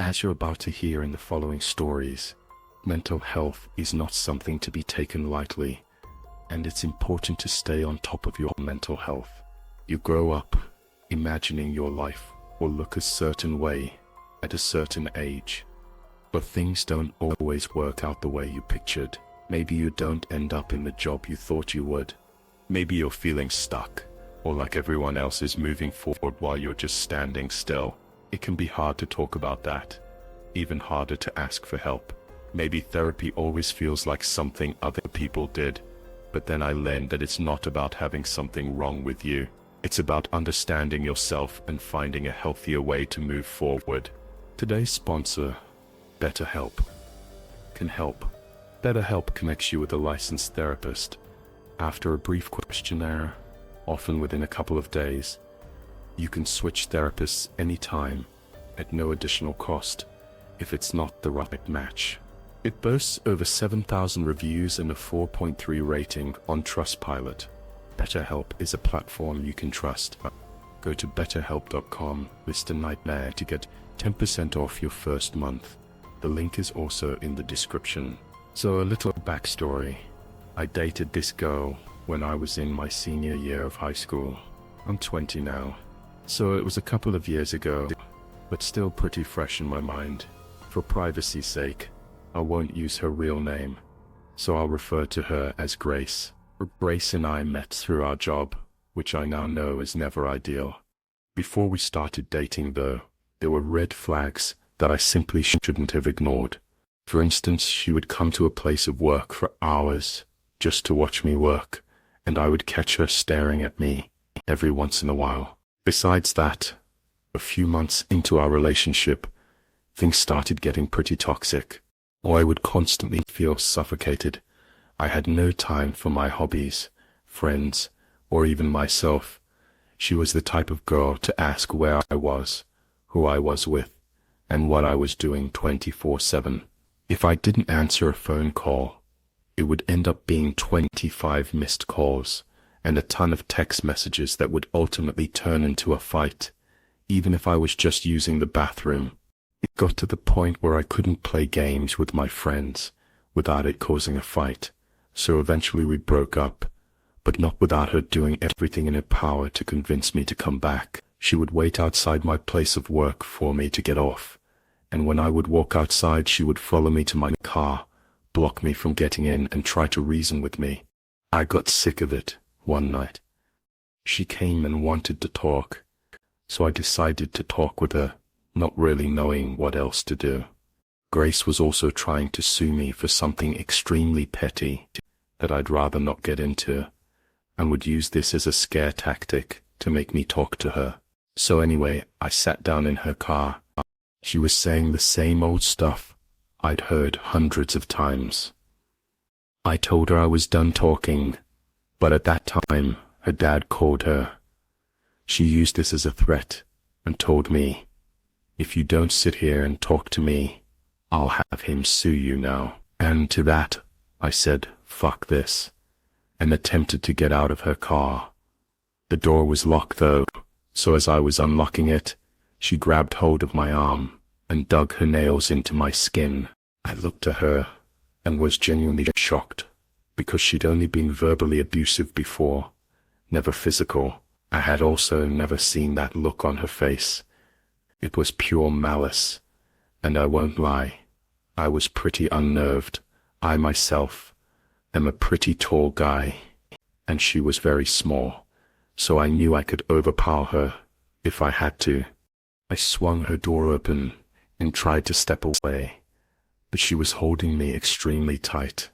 As you're about to hear in the following stories, mental health is not something to be taken lightly, and it's important to stay on top of your mental health. You grow up imagining your life will look a certain way at a certain age, but things don't always work out the way you pictured. Maybe you don't end up in the job you thought you would. Maybe you're feeling stuck, or like everyone else is moving forward while you're just standing still. It can be hard to talk about that, even harder to ask for help. Maybe therapy always feels like something other people did, but then I learned that it's not about having something wrong with you. It's about understanding yourself and finding a healthier way to move forward. Today's sponsor, BetterHelp, can help. BetterHelp connects you with a licensed therapist. After a brief questionnaire, often within a couple of days, you can switch therapists anytime at no additional cost if it's not the right match. It boasts over 7,000 reviews and a 4.3 rating on Trustpilot. BetterHelp is a platform you can trust. Go to betterhelp.com, Mr. Nightmare, to get 10% off your first month. The link is also in the description. So a little backstory. I dated this girl when I was in my senior year of high school. I'm 20 now, so it was a couple of years ago, but still pretty fresh in my mind. For privacy's sake, I won't use her real name, so I'll refer to her as Grace. Grace and I met through our job, which I now know is never ideal. Before we started dating though, there were red flags that I simply shouldn't have ignored. For instance, she would come to a place of work for hours just to watch me work, and I would catch her staring at me every once in a while. Besides that, a few months into our relationship, things started getting pretty toxic. I would constantly feel suffocated. I had no time for my hobbies, friends, or even myself. She was the type of girl to ask where I was, who I was with, and what I was doing 24/7. If I didn't answer a phone call, it would end up being 25 missed calls and a ton of text messages that would ultimately turn into a fight, even if I was just using the bathroom. It got to the point where I couldn't play games with my friends without it causing a fight, so eventually we broke up, but not without her doing everything in her power to convince me to come back. She would wait outside my place of work for me to get off, and when I would walk outside, she would follow me to my car, block me from getting in, and try to reason with me. I got sick of it one night. She came and wanted to talk, so I decided to talk with her, not really knowing what else to do. Grace was also trying to sue me for something extremely petty that I'd rather not get into, and would use this as a scare tactic to make me talk to her. So anyway, I sat down in her car. She was saying the same old stuff I'd heard hundreds of times. I told her I was done talking, but at that time, her dad called her. She used this as a threat and told me, "If you don't sit here and talk to me, I'll have him sue you now." And to that, I said, "Fuck this," and attempted to get out of her car. The door was locked though, so as I was unlocking it, she grabbed hold of my arm and dug her nails into my skin. I looked at her and was genuinely shocked, because she'd only been verbally abusive before, never physical. I had also never seen that look on her face. It was pure malice, and I won't lie, I was pretty unnerved. I myself am a pretty tall guy, and she was very small, so I knew I could overpower her if I had to. I swung her door open and tried to step away, but she was holding me extremely tight.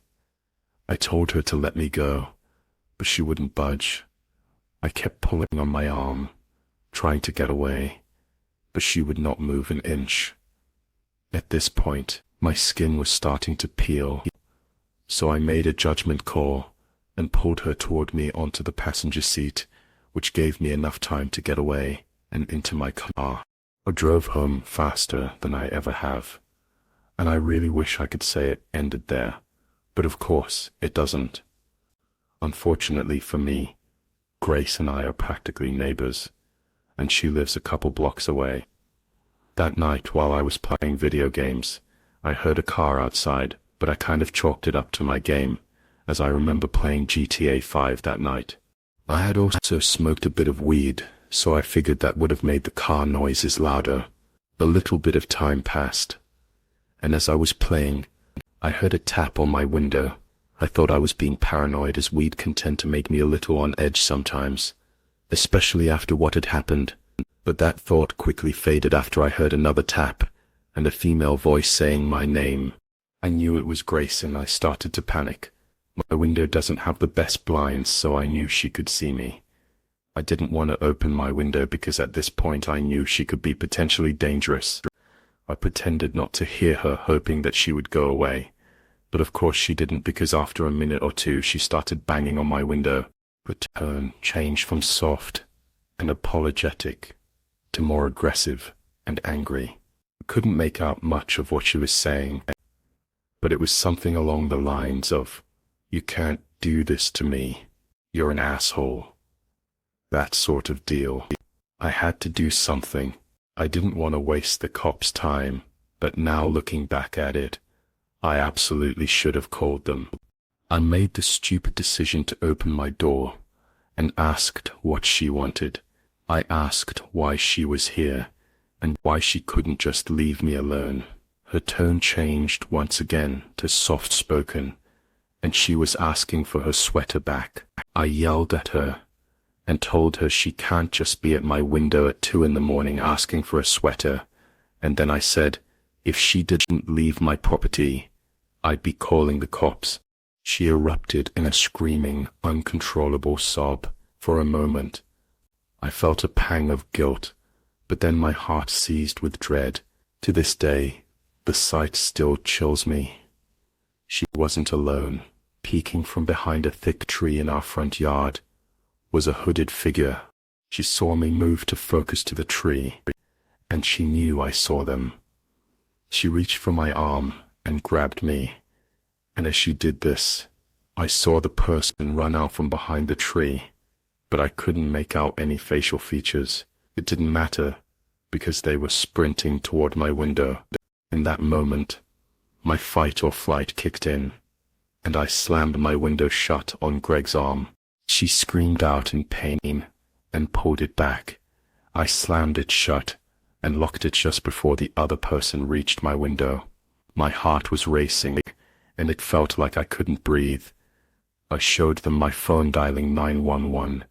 I told her to let me go, but she wouldn't budge. I kept pulling on my arm, trying to get away, but she would not move an inch. At this point, my skin was starting to peel, so I made a judgment call and pulled her toward me onto the passenger seat, which gave me enough time to get away and into my car. I drove home faster than I ever have, and I really wish I could say it ended there, but of course it doesn't. Unfortunately for me, Grace and I are practically neighbors, and she lives a couple blocks away. That night while I was playing video games, I heard a car outside, but I kind of chalked it up to my game, as I remember playing GTA 5 that night. I had also smoked a bit of weed, so I figured that would have made the car noises louder. A little bit of time passed, and as I was playing, I heard a tap on my window. I thought I was being paranoid, as weed can tend to make me a little on edge sometimes, especially after what had happened. But that thought quickly faded after I heard another tap, and a female voice saying my name. I knew it was Grace and I started to panic. My window doesn't have the best blinds, so I knew she could see me. I didn't want to open my window because at this point I knew she could be potentially dangerous. I pretended not to hear her, hoping that she would go away. But of course she didn't, because after a minute or two she started banging on my window. Her tone changed from soft and apologetic to more aggressive and angry. I couldn't make out much of what she was saying, but it was something along the lines of, "You can't do this to me. You're an asshole." That sort of deal. I had to do something. I didn't want to waste the cops' time, but now looking back at it, I absolutely should have called them. I made the stupid decision to open my door and asked what she wanted. I asked why she was here and why she couldn't just leave me alone. Her tone changed once again to soft-spoken, and she was asking for her sweater back. I yelled at her and told her she can't just be at my window at 2 in the morning asking for a sweater, and then I said, if she didn't leave my property, I'd be calling the cops. She erupted in a screaming, uncontrollable sob. For a moment, I felt a pang of guilt, but then my heart seized with dread. To this day, the sight still chills me. She wasn't alone. Peeking from behind a thick tree in our front yard was a hooded figure. She saw me move to focus to the tree, and she knew I saw them. She reached for my arm and grabbed me, and as she did this, I saw the person run out from behind the tree, but I couldn't make out any facial features. It didn't matter, because they were sprinting toward my window. In that moment, my fight or flight kicked in, and I slammed my window shut on Greg's arm. She screamed out in pain and pulled it back. I slammed it shut and locked it just before the other person reached my window. My heart was racing, and it felt like I couldn't breathe. I showed them my phone dialing 911,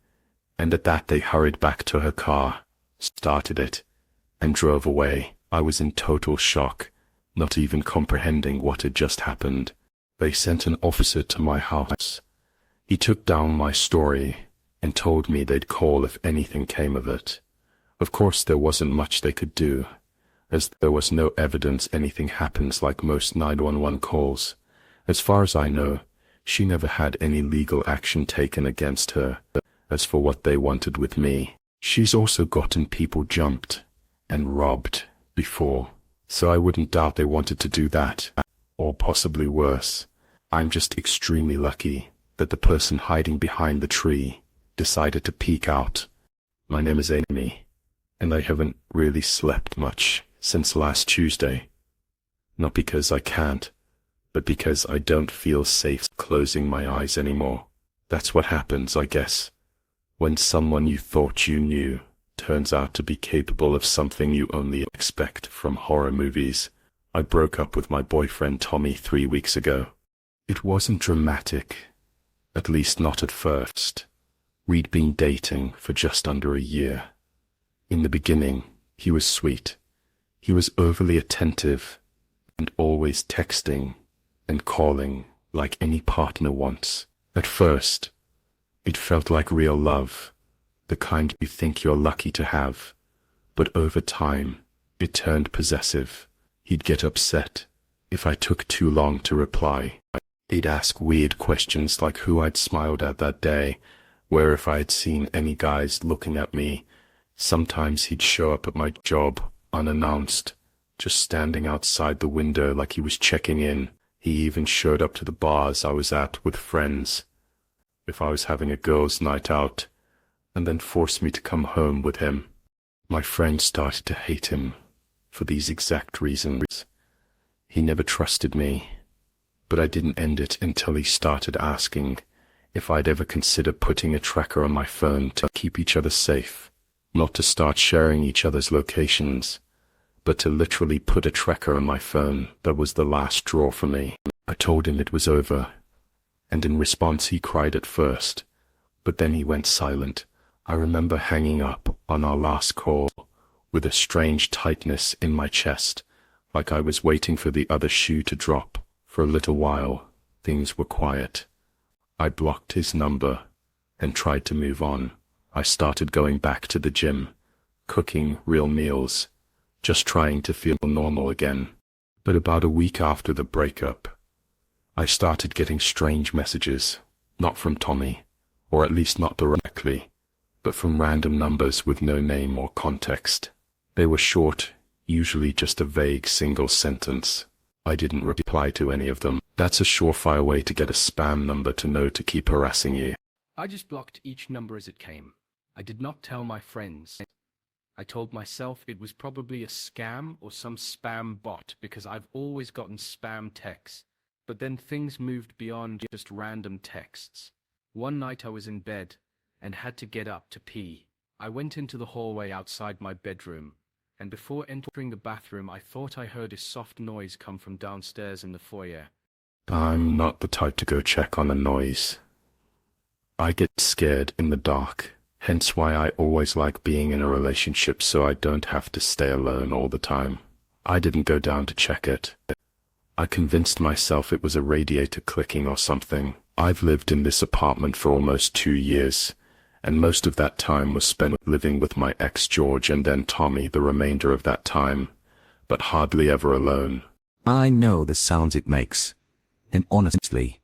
and at that they hurried back to her car, started it, and drove away. I was in total shock, not even comprehending what had just happened. They sent an officer to my house. He took down my story and told me they'd call if anything came of it. Of course, there wasn't much they could do, as there was no evidence anything happens like most 911 calls. As far as I know, she never had any legal action taken against her. As for what they wanted with me, she's also gotten people jumped and robbed before, so I wouldn't doubt they wanted to do that, or possibly worse. I'm just extremely lucky that the person hiding behind the tree decided to peek out. My name is Amy, and I haven't really slept much since last Tuesday. Not because I can't, but because I don't feel safe closing my eyes anymore. That's what happens, I guess, when someone you thought you knew turns out to be capable of something you only expect from horror movies. I broke up with my boyfriend Tommy 3 weeks ago. It wasn't dramatic, at least not at first. We'd been dating for just under a year. In the beginning, he was sweet. He was overly attentive and always texting and calling like any partner wants. At first, it felt like real love, the kind you think you're lucky to have. But over time, it turned possessive. He'd get upset if I took too long to reply. He'd ask weird questions like who I'd smiled at that day, where if I had seen any guys looking at me. Sometimes he'd show up at my job unannounced, just standing outside the window like he was checking in. He even showed up to the bars I was at with friends, if I was having a girls' night out, and then forced me to come home with him. My friends started to hate him for these exact reasons. He never trusted me, but I didn't end it until he started asking if I'd ever consider putting a tracker on my phone to keep each other safe, not to start sharing each other's locations, but to literally put a tracker on my phone. That was the last straw for me. I told him it was over, and in response he cried at first, but then he went silent. I remember hanging up on our last call with a strange tightness in my chest, like I was waiting for the other shoe to drop. For a little while, things were quiet. I blocked his number and tried to move on. I started going back to the gym, cooking real meals, just trying to feel normal again. But about a week after the breakup, I started getting strange messages, not from Tommy, or at least not directly, but from random numbers with no name or context. They were short, usually just a vague single sentence. I didn't reply to any of them. That's a surefire way to get a spam number to know to keep harassing you. I just blocked each number as it came. I did not tell my friends. I told myself it was probably a scam or some spam bot because I've always gotten spam texts. But then things moved beyond just random texts. One night I was in bed and had to get up to pee. I went into the hallway outside my bedroom, and before entering the bathroom I thought I heard a soft noise come from downstairs in the foyer. I'm not the type to go check on a noise. I get scared in the dark, hence why I always like being in a relationship so I don't have to stay alone all the time. I didn't go down to check it. I convinced myself it was a radiator clicking or something. I've lived in this apartment for almost 2 years, and most of that time was spent living with my ex George and then Tommy the remainder of that time, but hardly ever alone. I know the sounds it makes, and honestly,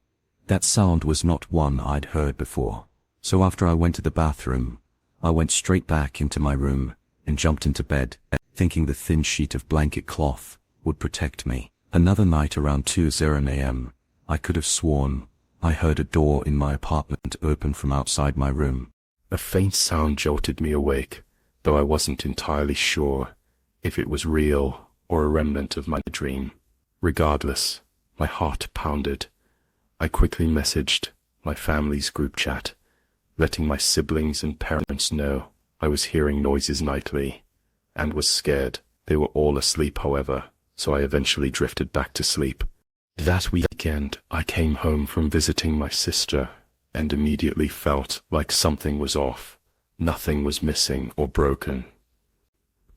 that sound was not one I'd heard before. So after I went to the bathroom, I went straight back into my room and jumped into bed, thinking the thin sheet of blanket cloth would protect me. Another night around 2:00 a.m., I could have sworn I heard a door in my apartment open from outside my room. A faint sound jolted me awake, though I wasn't entirely sure if it was real or a remnant of my dream. Regardless, my heart pounded. I quickly messaged my family's group chat, letting my siblings and parents know I was hearing noises nightly, and was scared. They were all asleep, however, so I eventually drifted back to sleep. That weekend, I came home from visiting my sister and immediately felt like something was off. Nothing was missing or broken,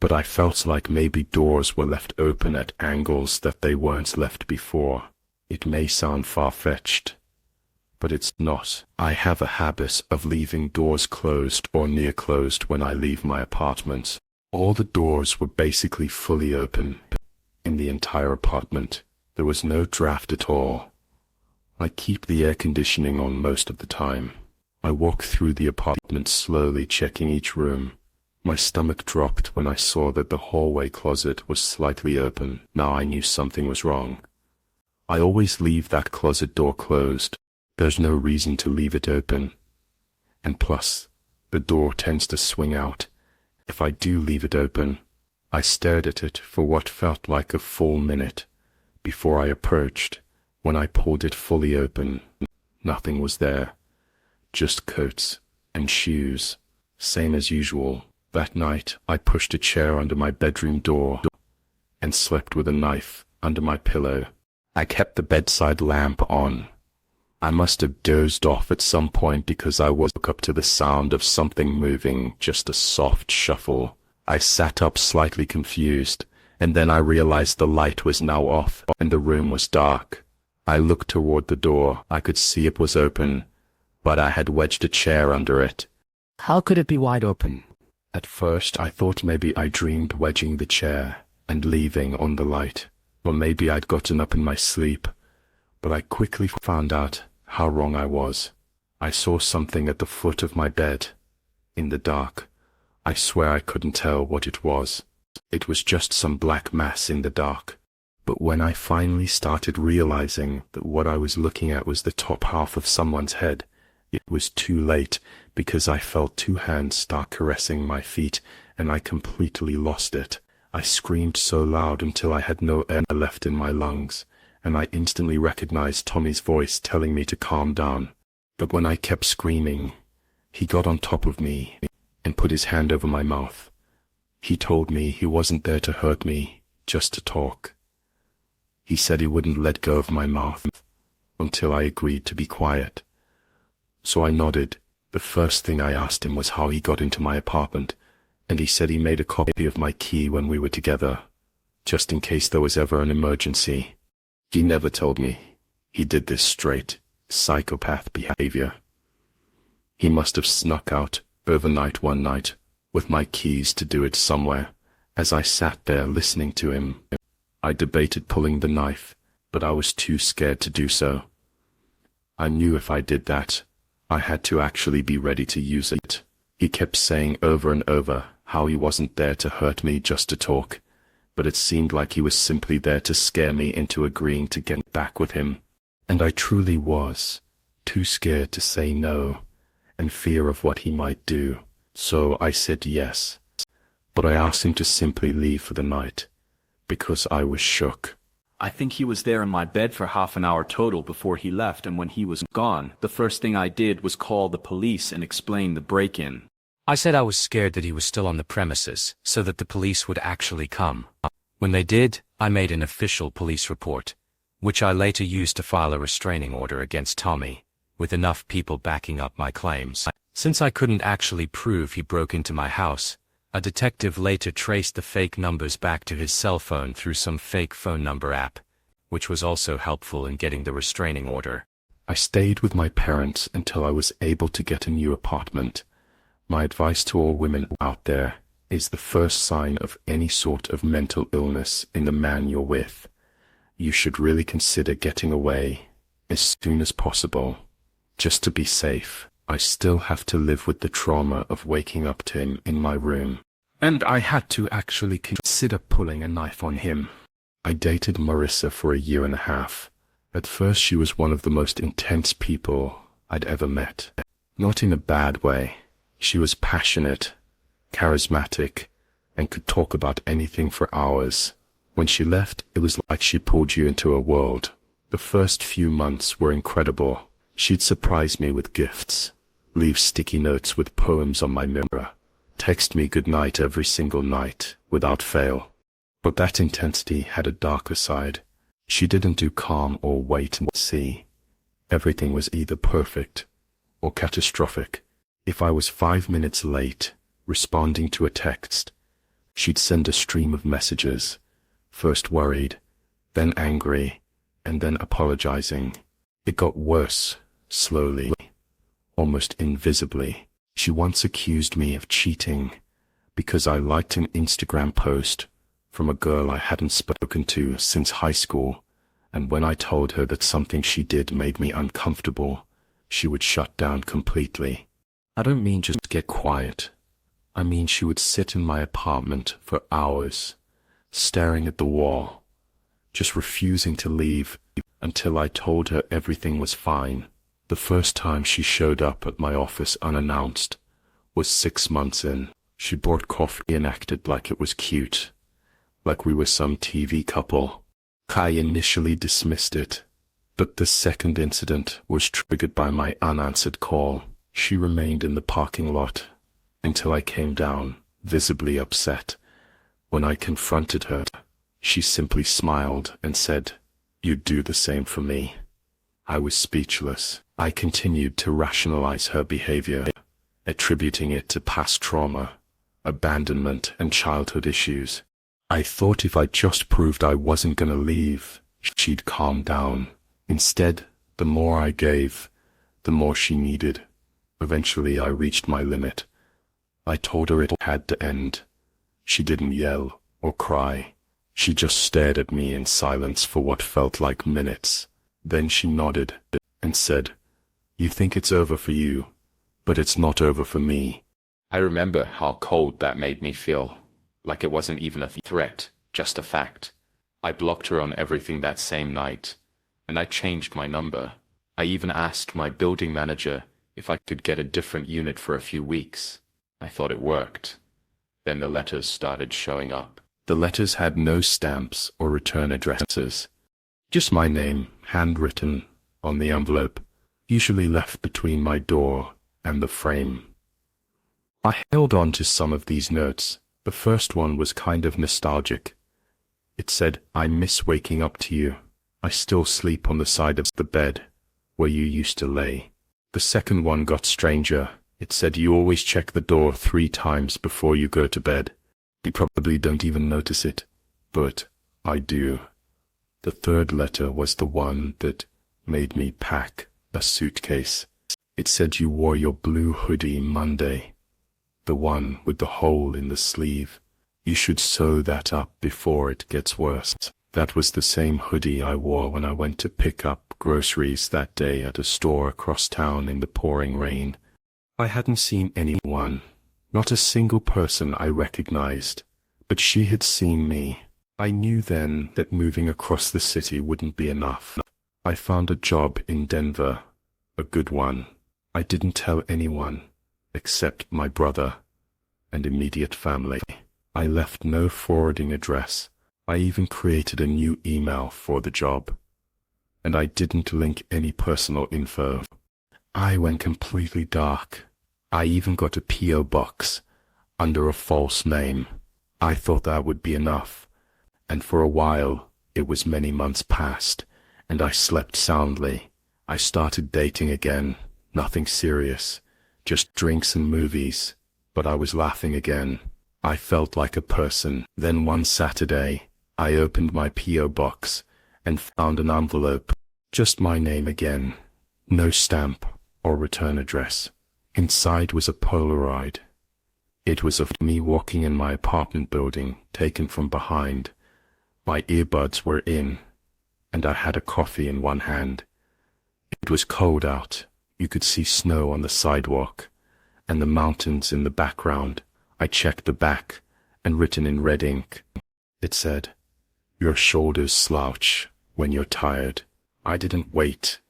but I felt like maybe doors were left open at angles that they weren't left before. It may sound far-fetched, but it's not. I have a habit of leaving doors closed or near closed when I leave my apartment. All the doors were basically fully open in the entire apartment. There was no draft at all. I keep the air conditioning on most of the time. I walk through the apartment slowly, checking each room. My stomach dropped when I saw that the hallway closet was slightly open. Now I knew something was wrong. I always leave that closet door closed. There's no reason to leave it open. And plus, the door tends to swing out. If I do leave it open, I stared at it for what felt like a full minute before I approached. When I pulled it fully open, nothing was there. Just coats and shoes, same as usual. That night, I pushed a chair under my bedroom door and slept with a knife under my pillow. I kept the bedside lamp on. I must have dozed off at some point because I woke up to the sound of something moving, just a soft shuffle. I sat up slightly confused, and then I realized the light was now off and the room was dark. I looked toward the door. I could see it was open, but I had wedged a chair under it. How could it be wide open? At first I thought maybe I dreamed wedging the chair and leaving on the light, or maybe I'd gotten up in my sleep, but I quickly found out how wrong I was. I saw something at the foot of my bed, in the dark. I swear I couldn't tell what it was. It was just some black mass in the dark. But when I finally started realizing that what I was looking at was the top half of someone's head, it was too late because I felt 2 hands start caressing my feet and I completely lost it. I screamed so loud until I had no air left in my lungs, and I instantly recognized Tommy's voice telling me to calm down. But when I kept screaming, he got on top of me and put his hand over my mouth. He told me he wasn't there to hurt me, just to talk. He said he wouldn't let go of my mouth until I agreed to be quiet. So I nodded. The first thing I asked him was how he got into my apartment, and he said he made a copy of my key when we were together, just in case there was ever an emergency. He never told me he did this straight psychopath behavior. He must have snuck out overnight one night with my keys to do it somewhere. As I sat there listening to him, I debated pulling the knife, but I was too scared to do so. I knew if I did that, I had to actually be ready to use it. He kept saying over and over how he wasn't there to hurt me, just to talk, but it seemed like he was simply there to scare me into agreeing to get back with him. And I truly was too scared to say no, and fear of what he might do. So I said yes, but I asked him to simply leave for the night, because I was shook. I think he was there in my bed for half an hour total before he left, and when he was gone, the first thing I did was call the police and explain the break-in. I said I was scared that he was still on the premises, so that the police would actually come. When they did, I made an official police report, which I later used to file a restraining order against Tommy, with enough people backing up my claims. Since I couldn't actually prove he broke into my house, a detective later traced the fake numbers back to his cell phone through some fake phone number app, which was also helpful in getting the restraining order. I stayed with my parents until I was able to get a new apartment. My advice to all women out there is the first sign of any sort of mental illness in the man you're with. You should really consider getting away as soon as possible, just to be safe. I still have to live with the trauma of waking up to him in my room, and I had to actually consider pulling a knife on him. I dated Marissa for a year and a half. At first she was one of the most intense people I'd ever met. Not in a bad way. She was passionate, charismatic, and could talk about anything for hours. When she left, it was like she pulled you into a world. The first few months were incredible. She'd surprise me with gifts, leave sticky notes with poems on my mirror, text me goodnight every single night, without fail. But that intensity had a darker side. She didn't do calm or wait and see. Everything was either perfect or catastrophic. If I was 5 minutes late responding to a text, she'd send a stream of messages, first worried, then angry, and then apologizing. It got worse, slowly, almost invisibly. She once accused me of cheating because I liked an Instagram post from a girl I hadn't spoken to since high school, and when I told her that something she did made me uncomfortable, she would shut down completely. I don't mean just get quiet. I mean she would sit in my apartment for hours, staring at the wall, just refusing to leave until I told her everything was fine. The first time she showed up at my office unannounced was 6 months in. She brought coffee and acted like it was cute, like we were some TV couple. I initially dismissed it, but the second incident was triggered by my unanswered call. She remained in the parking lot until I came down, visibly upset. When I confronted her, she simply smiled and said, "You'd do the same for me." I was speechless. I continued to rationalize her behavior, attributing it to past trauma, abandonment, and childhood issues. I thought if I just proved I wasn't gonna leave, she'd calm down. Instead, the more I gave, the more she needed. Eventually, I reached my limit. I told her it had to end. She didn't yell or cry. She just stared at me in silence for what felt like minutes. Then she nodded and said, "You think it's over for you, but it's not over for me." I remember how cold that made me feel, like it wasn't even a threat, just a fact. I blocked her on everything that same night, and I changed my number. I even asked my building manager if I could get a different unit for a few weeks. I thought it worked. Then the letters started showing up. The letters had no stamps or return addresses. Just my name, handwritten on the envelope, usually left between my door and the frame. I held on to some of these notes. The first one was kind of nostalgic. It said, "I miss waking up to you. I still sleep on the side of the bed where you used to lay." The second one got stranger. It said, "You always check the door 3 times before you go to bed. You probably don't even notice it, but I do." The third letter was the one that made me pack a suitcase. It said, "You wore your blue hoodie Monday, the one with the hole in the sleeve. You should sew that up before it gets worse." That was the same hoodie I wore when I went to pick up groceries that day at a store across town in the pouring rain. I hadn't seen anyone, not a single person I recognized, but she had seen me. I knew then that moving across the city wouldn't be enough. I found a job in Denver, a good one. I didn't tell anyone, except my brother and immediate family. I left no forwarding address. I even created a new email for the job. And I didn't link any personal info. I went completely dark. I even got a P.O. box under a false name. I thought that would be enough. And for a while, it was many months past, and I slept soundly. I started dating again. Nothing serious, just drinks and movies. But I was laughing again. I felt like a person. Then one Saturday, I opened my P.O. box and found an envelope. Just my name again. No stamp or return address. Inside was a Polaroid. It was of me walking in my apartment building, taken from behind. My earbuds were in, and I had a coffee in one hand. It was cold out. You could see snow on the sidewalk, and the mountains in the background. I checked the back, and written in red ink, it said, "Your shoulders slouch when you're tired." I didn't wait.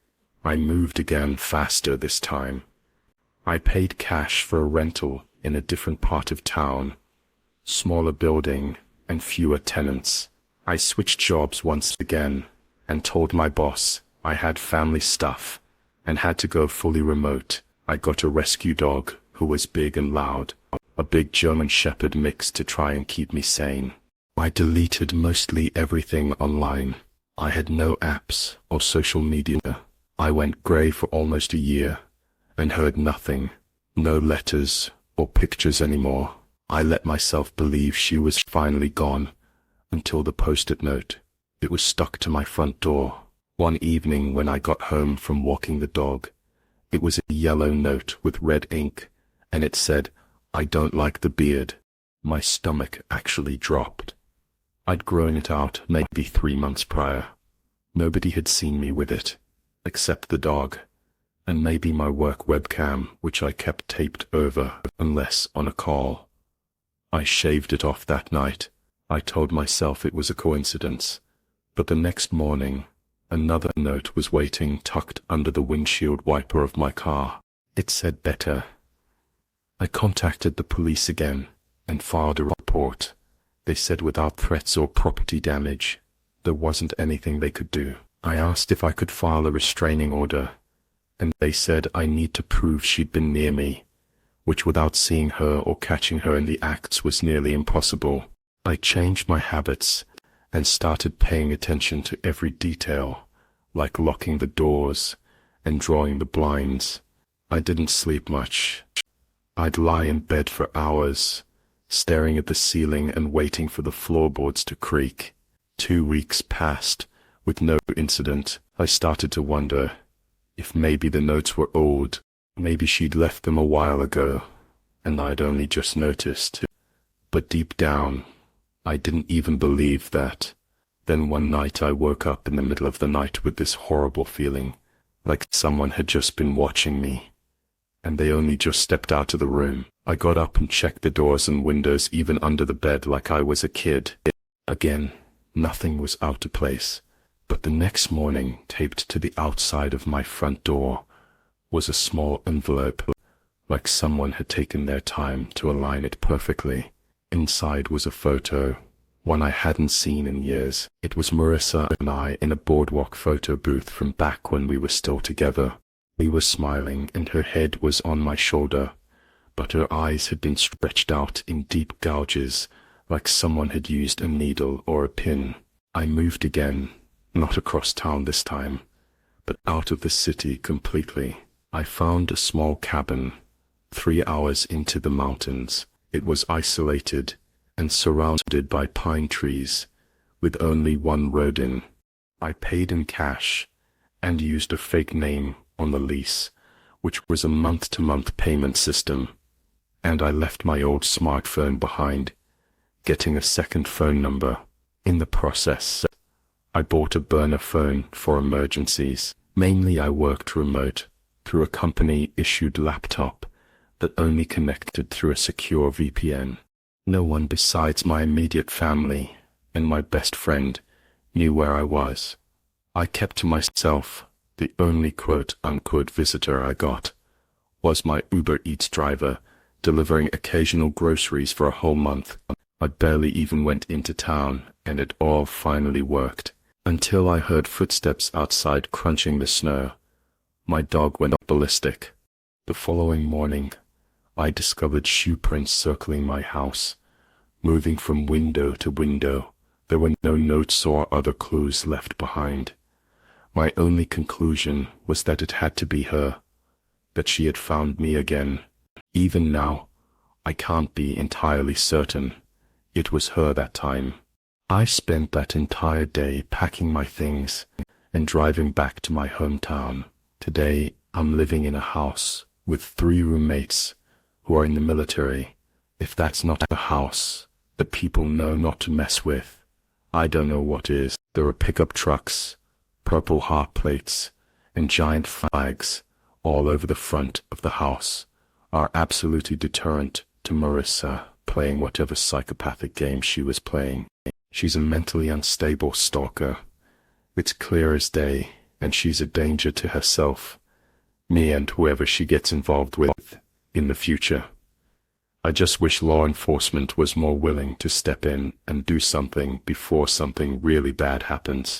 I moved again, faster this time. I paid cash for a rental in a different part of town, smaller building and fewer tenants. I switched jobs once again and told my boss I had family stuff and had to go fully remote. I got a rescue dog who was big and loud, a big German Shepherd mix to try and keep me sane. I deleted mostly everything online. I had no apps or social media. I went grey for almost a year and heard nothing, no letters or pictures anymore. I let myself believe she was finally gone until the post-it note. It was stuck to my front door. One evening when I got home from walking the dog, it was a yellow note with red ink, and it said, "I don't like the beard." My stomach actually dropped. I'd grown it out maybe 3 months prior. Nobody had seen me with it, except the dog, and maybe my work webcam, which I kept taped over unless on a call. I shaved it off that night. I told myself it was a coincidence, but the next morning, another note was waiting tucked under the windshield wiper of my car. It said better. I contacted the police again and filed a report. They said without threats or property damage, there wasn't anything they could do. I asked if I could file a restraining order, and they said I need to prove she'd been near me, which without seeing her or catching her in the acts was nearly impossible. I changed my habits and started paying attention to every detail, like locking the doors and drawing the blinds. I didn't sleep much. I'd lie in bed for hours, staring at the ceiling and waiting for the floorboards to creak. 2 weeks passed with no incident. I started to wonder if maybe the notes were old. Maybe she'd left them a while ago, and I'd only just noticed. But deep down, I didn't even believe that. Then one night I woke up in the middle of the night with this horrible feeling, like someone had just been watching me, and they only just stepped out of the room. I got up and checked the doors and windows, even under the bed, like I was a kid. Again, nothing was out of place, but the next morning, taped to the outside of my front door, was a small envelope, like someone had taken their time to align it perfectly. Inside was a photo, one I hadn't seen in years. It was Marissa and I in a boardwalk photo booth from back when we were still together. We were smiling and her head was on my shoulder, but her eyes had been stretched out in deep gouges, like someone had used a needle or a pin. I moved again, not across town this time, but out of the city completely. I found a small cabin, 3 hours into the mountains. It was isolated and surrounded by pine trees, with only one road in. I paid in cash and used a fake name on the lease, which was a month-to-month payment system, and I left my old smartphone behind, getting a second phone number. In the process, I bought a burner phone for emergencies. Mainly I worked remote through a company-issued laptop that only connected through a secure VPN. No one besides my immediate family and my best friend knew where I was. I kept to myself. The only quote-unquote visitor I got was my Uber Eats driver, delivering occasional groceries for a whole month. I barely even went into town, and it all finally worked. Until I heard footsteps outside crunching the snow. My dog went ballistic. The following morning, I discovered shoe prints circling my house, moving from window to window. There were no notes or other clues left behind. My only conclusion was that it had to be her, that she had found me again. Even now, I can't be entirely certain. It was her that time. I spent that entire day packing my things and driving back to my hometown. Today, I'm living in a house with 3 roommates who are in the military. If that's not a house that people know not to mess with, I don't know what is. There are pickup trucks, purple heart plates, and giant flags all over the front of the house are absolutely deterrent to Marissa playing whatever psychopathic game she was playing. She's a mentally unstable stalker. It's clear as day, and she's a danger to herself, me, and whoever she gets involved with in the future. I just wish law enforcement was more willing to step in and do something before something really bad happens.